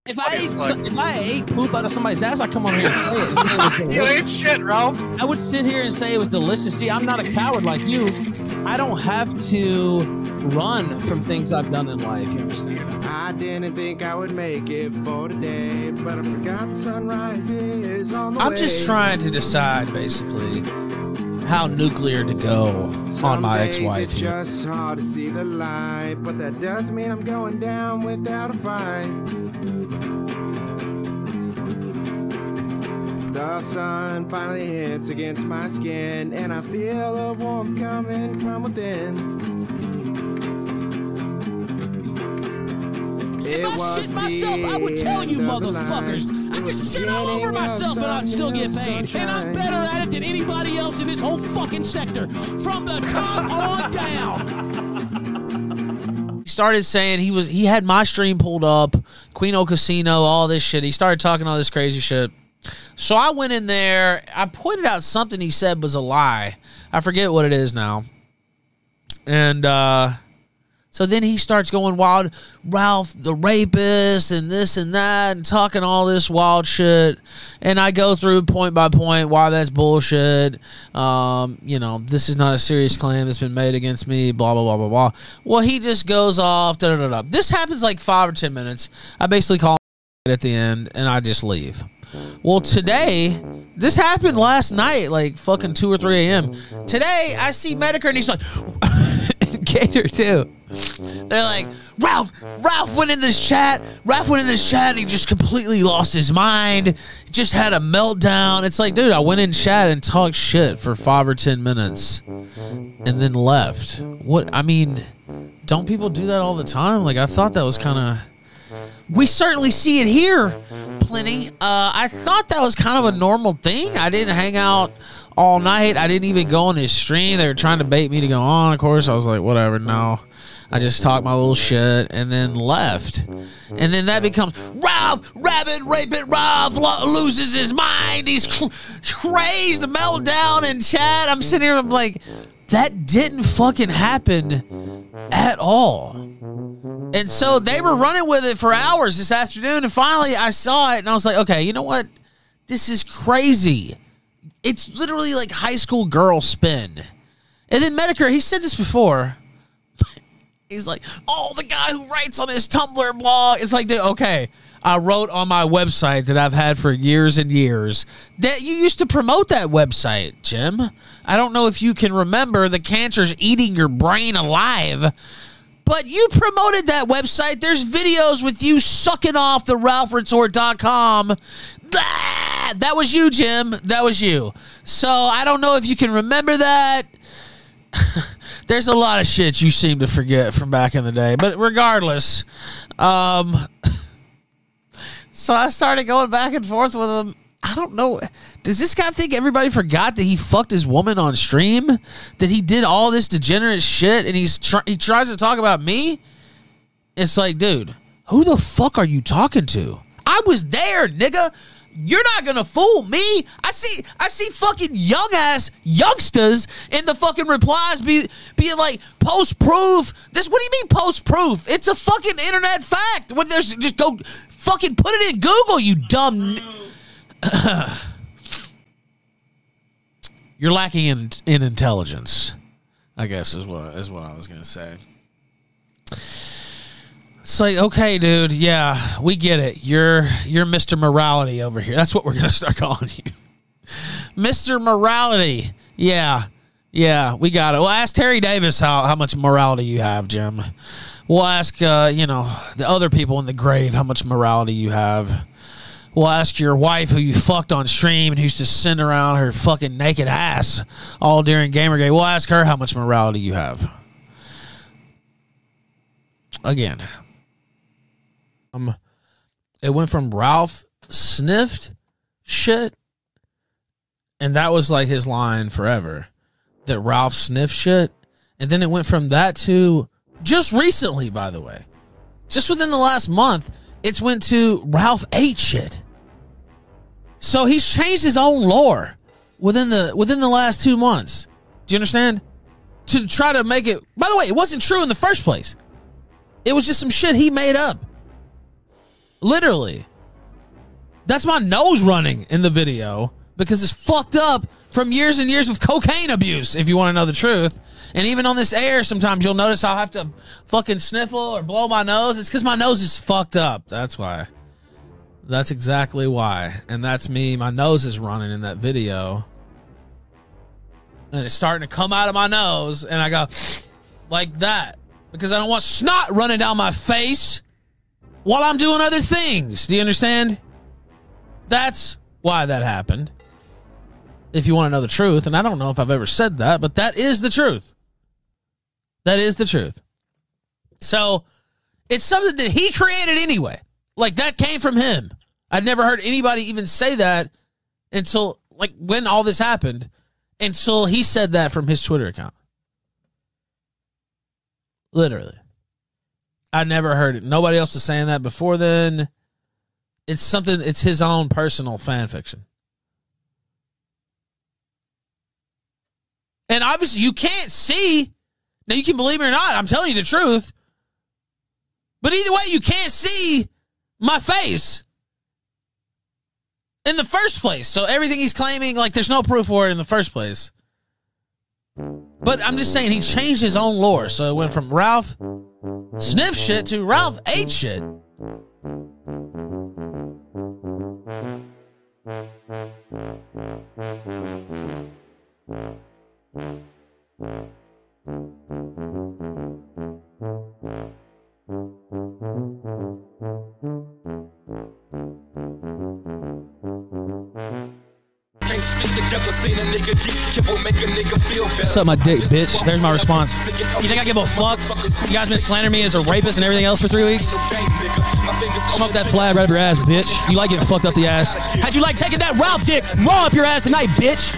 If I ate poop out of somebody's ass, I come on here and say it. You ain't shit, Ralph. I would sit here and say it was delicious. See, I'm not a coward like you. I don't have to run from things I've done in life. You understand? I didn't think I would make it for today, but I forgot sunrise is on the way. I'm just trying to decide, basically, how nuclear to go on my ex-wife It's here. just hard to see the light, but that doesn't mean I'm going down without a fight. The sun finally hits against my skin, and I feel a warmth coming from within. If I shit myself, I would tell you motherfuckers. I could shit all over myself and I'd still get paid. And I'm better at it than anybody else in this whole fucking sector. From the top on down. He started saying he had my stream pulled up, Queen Casino, all this shit. He started talking all this crazy shit. So I went in there. I pointed out something he said was a lie. I forget what it is now. And so then he starts going wild, Ralph the rapist and this and that, and talking all this wild shit. And I go through point by point why that's bullshit. You know, this is not a serious claim that's been made against me, blah, blah, blah, blah, blah. Well, he just goes off, da, da, da, da. This happens like 5 or 10 minutes. I basically call him at the end, and I just leave. Well, today, this happened last night, like fucking 2 or 3 a.m. Today, I see Medicare, and he's like, Gator, too. They're like, Ralph went in this chat. Ralph went in this chat, and he just completely lost his mind. Just had a meltdown. It's like, dude, I went in chat and talked shit for 5 or 10 minutes and then left. What? I mean, don't people do that all the time? Like, I thought that was kind of... We certainly see it here plenty. I thought that was kind of a normal thing. I didn't hang out all night. I didn't even go on his stream. They were trying to bait me to go on, of course. I was like, whatever, no. I just talked my little shit and then left. And then that becomes, Ralph, rabid, rapid, Ralph loses his mind. He's crazed, meltdown in chat. I'm sitting here, I'm like, that didn't fucking happen at all. And so they were running with it for hours this afternoon, and finally I saw it, and I was like, okay, you know what? This is crazy. It's literally like high school girl spin. And then Medicare, he said this before. He's like, oh, the guy who writes on his Tumblr blog. It's like, okay, I wrote on my website that I've had for years and years. That you used to promote that website, Jim. I don't know if you can remember. The cancer's eating your brain alive. But you promoted that website. There's videos with you sucking off the RalphResort.com. That was you, Jim. That was you. So I don't know if you can remember that. There's a lot of shit you seem to forget from back in the day. But regardless, so I started going back and forth with him. I don't know. Does this guy think everybody forgot that he fucked his woman on stream? That he did all this degenerate shit and he tries to talk about me? It's like, dude, who the fuck are you talking to? I was there, nigga. You're not gonna fool me. I see fucking young-ass youngsters in the fucking replies being like, post-proof. What do you mean post-proof? It's a fucking internet fact. When there's, just go fucking put it in Google, you dumb... You're lacking in intelligence, I guess is what I was gonna say. It's like, okay, dude, yeah, we get it. You're Mr. Morality over here. That's what we're gonna start calling you, Mr. Morality. Yeah, we got it. Well, ask Terry Davis how much morality you have, Jim. We'll ask you know, the other people in the grave how much morality you have. We'll ask your wife who you fucked on stream and who used to send around her fucking naked ass all during Gamergate. We'll ask her how much morality you have. Again. It went from Ralph sniffed shit, and that was like his line forever, that Ralph sniffed shit. And then it went from that to, just recently, by the way, just within the last month, it's went to Ralph ate shit. So he's changed his own lore within the last 2 months. Do you understand? To try to make it... By the way, it wasn't true in the first place. It was just some shit he made up. Literally. That's my nose running in the video because it's fucked up from years and years of cocaine abuse, if you want to know the truth. And even on this air, sometimes you'll notice I'll have to fucking sniffle or blow my nose. It's because my nose is fucked up. That's why. That's exactly why. And that's me. My nose is running in that video. And it's starting to come out of my nose. And I go like that. Because I don't want snot running down my face while I'm doing other things. Do you understand? That's why that happened. If you want to know the truth. And I don't know if I've ever said that, but that is the truth. That is the truth. So it's something that he created anyway. Like, that came from him. I'd never heard anybody even say that until, like, when all this happened, until he said that from his Twitter account. Literally. I never heard it. Nobody else was saying that before then. It's something, it's his own personal fan fiction. And obviously you can't see. Now, you can believe me or not, I'm telling you the truth. But either way, you can't see my face in the first place. So everything he's claiming, like, there's no proof for it in the first place. But I'm just saying, he changed his own lore. So it went from Ralph sniff shit to Ralph ate shit. Suck my dick, bitch. There's my response. You think I give a fuck? You guys been slandering me as a rapist and everything else for 3 weeks? Smoke that flab right up your ass, bitch. You like getting fucked up the ass. How'd you like taking that Ralph dick raw up your ass tonight, bitch?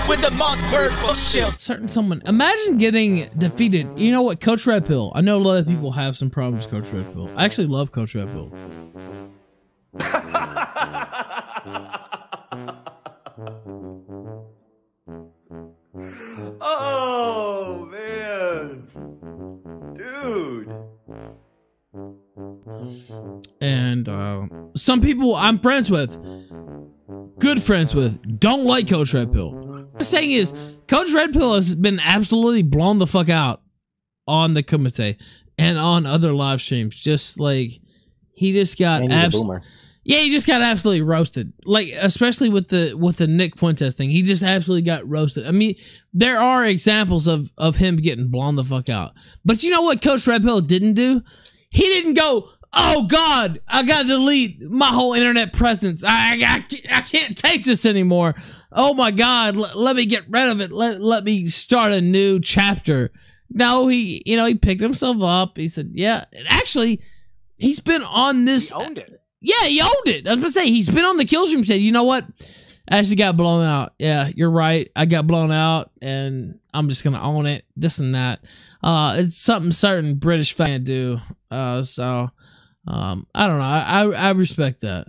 With the Mossberg bookshelf. Certain someone. Imagine getting defeated. You know what? Coach Red Pill. I know a lot of people have some problems with Coach Red Pill. I actually love Coach Red Pill. Oh, man. Dude. And some people I'm friends with, good friends with, don't like Coach Red Pill. What I'm saying is, Coach Red Pill has been absolutely blown the fuck out on the Kumite and on other live streams. Just like, he just got yeah, he just got absolutely roasted. Like, especially with the Nick Fuentes thing, he just absolutely got roasted. I mean, there are examples of him getting blown the fuck out. But you know what Coach Red Pill didn't do? He didn't go, oh God, I gotta delete my whole internet presence. I can't take this anymore. Oh my God, let me get rid of it. Let me start a new chapter. No, he picked himself up. He said, yeah, and actually, he's been on this. He owned it. Yeah, he owned it. I was going to say, he's been on the Killstream, said, you know what? I actually got blown out. Yeah, you're right. I got blown out, and I'm just going to own it, this and that. It's something certain British fan do. So, I don't know. I respect that.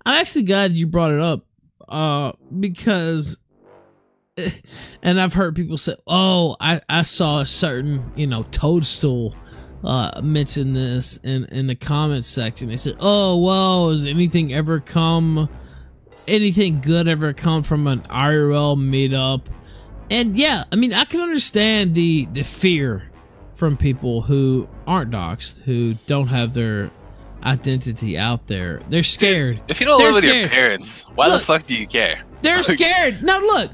I'm actually glad you brought it up, because, and I've heard people say, oh, I saw a certain, Toadstool mention this in the comments section. They said, oh, well, has anything good ever come from an IRL meetup? And yeah, I mean, I can understand the fear from people who aren't doxxed, who don't have their identity out there. They're scared. If you don't live with your parents, why the fuck do you care? They're scared. Now look,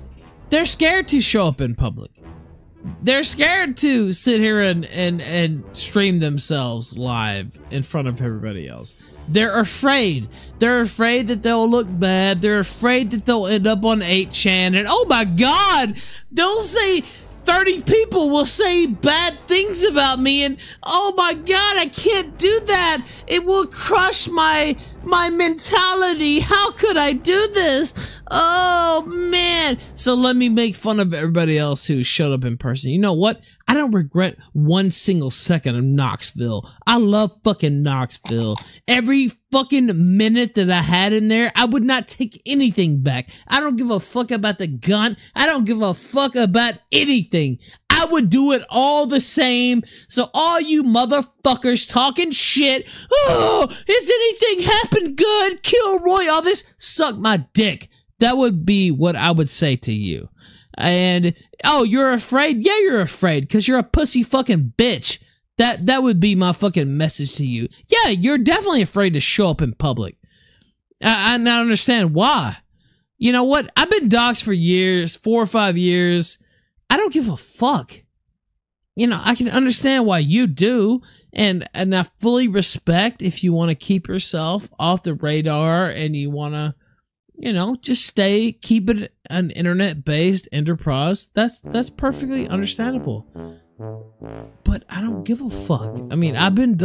they're scared to show up in public. They're scared to sit here and stream themselves live in front of everybody else. They're afraid. They're afraid that they'll look bad. They're afraid that they'll end up on 8chan. And oh my God, they'll say 30 people will say bad things about me. And oh my God, I can't do that. It will crush my mentality. How could I do this? Oh man. So let me make fun of everybody else who showed up in person. You know what? I don't regret one single second of Knoxville. I love fucking Knoxville. Every fucking minute that I had in there, I would not take anything back. I don't give a fuck about the gun. I don't give a fuck about anything. I would do it all the same. So all you motherfuckers talking shit, oh, has anything happened good? Kilroy, all this, suck my dick. That would be what I would say to you. And, oh, you're afraid? Yeah, you're afraid because you're a pussy fucking bitch. That would be my fucking message to you. Yeah, you're definitely afraid to show up in public. I don't understand why. You know what? I've been doxxed for years, 4 or 5 years. I don't give a fuck. You know, I can understand why you do. And I fully respect if you want to keep yourself off the radar and you want to, you know, just keep it an internet-based enterprise. That's perfectly understandable. But I don't give a fuck. I mean, I've been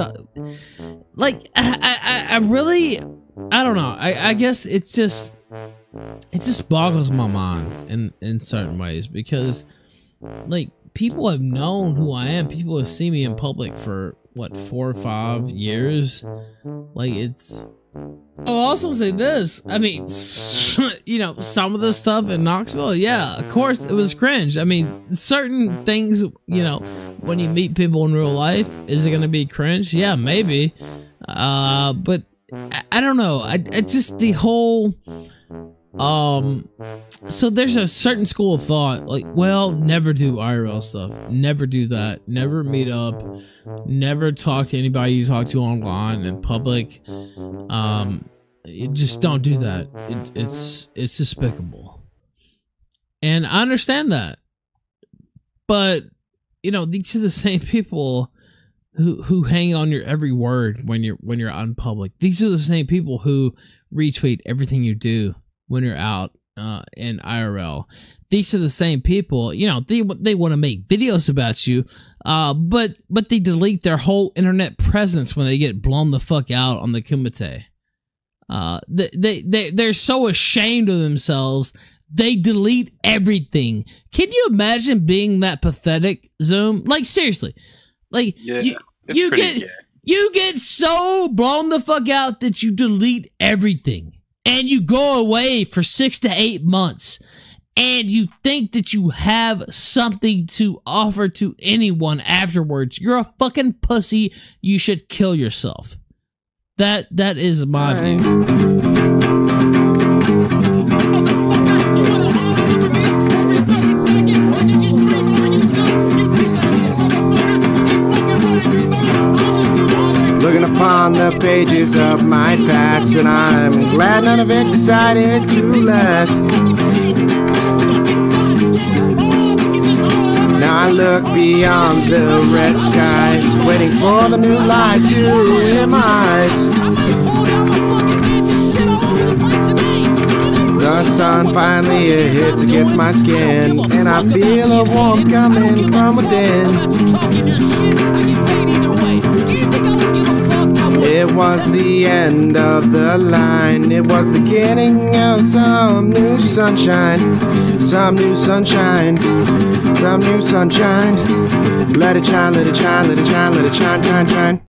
like, I really, I don't know. I guess it just boggles my mind in certain ways because, like, people have known who I am. People have seen me in public for what, 4 or 5 years. Like, it's. I'll also say this. I mean, you know, some of the stuff in Knoxville, yeah, of course it was cringe. I mean, certain things, you know, when you meet people in real life, is it going to be cringe? Yeah, maybe. But I don't know. I just, the whole, so there's a certain school of thought, like, well, never do IRL stuff. Never do that. Never meet up. Never talk to anybody you talk to online in public. Just don't do that. It's despicable. And I understand that. But, you know, these are the same people who hang on your every word when you're out in public. These are the same people who retweet everything you do when you're out in IRL. These are the same people, you know, they want to make videos about you, but they delete their whole internet presence when they get blown the fuck out on the Kumite. They're so ashamed of themselves, they delete everything. Can you imagine being that pathetic, Zoom? Like, seriously. Like, yeah, you get so blown the fuck out that you delete everything. And you go away for 6 to 8 months, and you think that you have something to offer to anyone afterwards. You're a fucking pussy. You should kill yourself. That is my view. Looking upon the pages of my past, and I'm glad none of it decided to last. Now I look beyond the red skies, waiting for the new light to emerge. The sun finally hits against my skin, and I feel a warmth coming from within. It was the end of the line. It was the beginning of some new sunshine. Some new sunshine. Some new sunshine. Let it shine, let it shine, let it shine, let it shine, shine, shine.